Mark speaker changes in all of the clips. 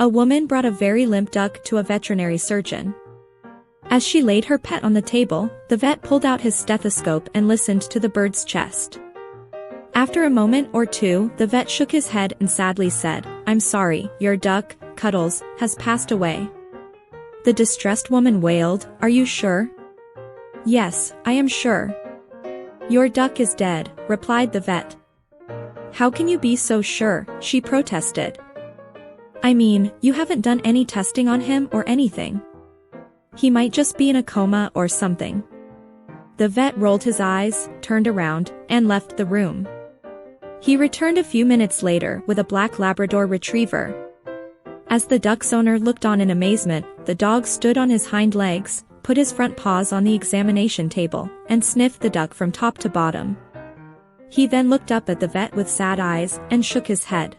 Speaker 1: A woman brought a very limp duck to a veterinary surgeon. As she laid her pet on the table, the vet pulled out his stethoscope and listened to the bird's chest. After a moment or two, the vet shook his head and sadly said, "I'm sorry, your duck, Cuddles, has passed away." The distressed woman wailed, "Are you sure?" "Yes, I am sure." "Your duck is dead," replied the vet. "How can you be so sure?" she protested. "I mean, you haven't done any testing on him or anything. He might just be in a coma or something." The vet rolled his eyes, turned around, and left the room. He returned a few minutes later with a black Labrador retriever. As the duck's owner looked on in amazement, the dog stood on his hind legs, put his front paws on the examination table, and sniffed the duck from top to bottom. He then looked up at the vet with sad eyes and shook his head.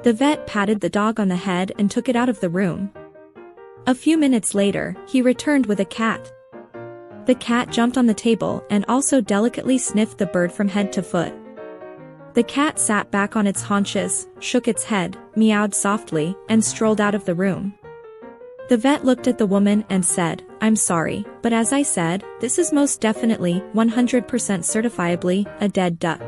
Speaker 1: The vet patted the dog on the head and took it out of the room. A few minutes later, he returned with a cat. The cat jumped on the table and also delicately sniffed the bird from head to foot. The cat sat back on its haunches, shook its head, meowed softly, and strolled out of the room. The vet looked at the woman and said, "I'm sorry, but as I said, this is most definitely, 100% certifiably, a dead duck."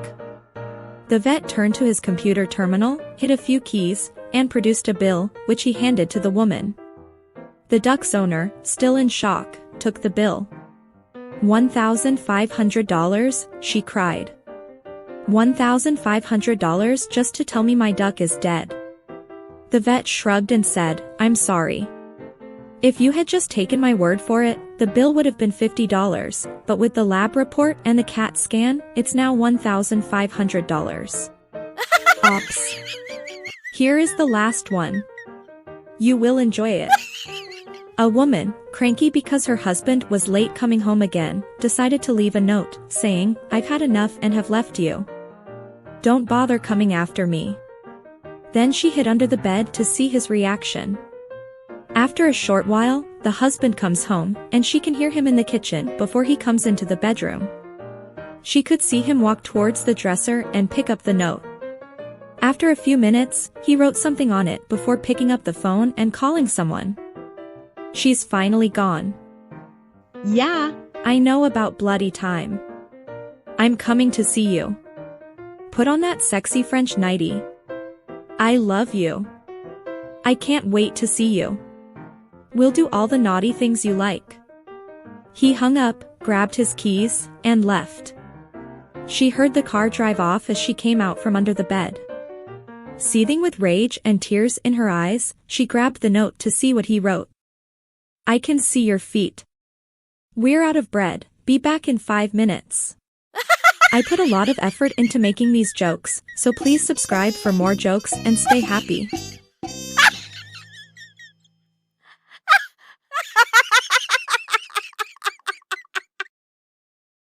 Speaker 1: The vet turned to his computer terminal, hit a few keys, and produced a bill, which he handed to the woman. The duck's owner, still in shock, took the bill. $1,500, she cried. $1,500 just to tell me my duck is dead. The vet shrugged and said, "I'm sorry. If you had just taken my word for it, the bill would have been $50, but with the lab report and the CAT scan, it's now $1,500. Ops. Here is the last one. You will enjoy it. A woman, cranky because her husband was late coming home again, decided to leave a note, saying, "I've had enough and have left you. Don't bother coming after me." Then she hid under the bed to see his reaction. After a short while, the husband comes home, and she can hear him in the kitchen before he comes into the bedroom. She could see him walk towards the dresser and pick up the note. After a few minutes, he wrote something on it before picking up the phone and calling someone. "She's finally gone. Yeah, I know about bloody time. I'm coming to see you. Put on that sexy French nightie. I love you. I can't wait to see you. We'll do all the naughty things you like." He hung up, grabbed his keys, and left. She heard the car drive off as she came out from under the bed. Seething with rage and tears in her eyes, she grabbed the note to see what he wrote. "I can see your feet. We're out of bread, be back in 5 minutes." I put a lot of effort into making these jokes, so please subscribe for more jokes and stay happy.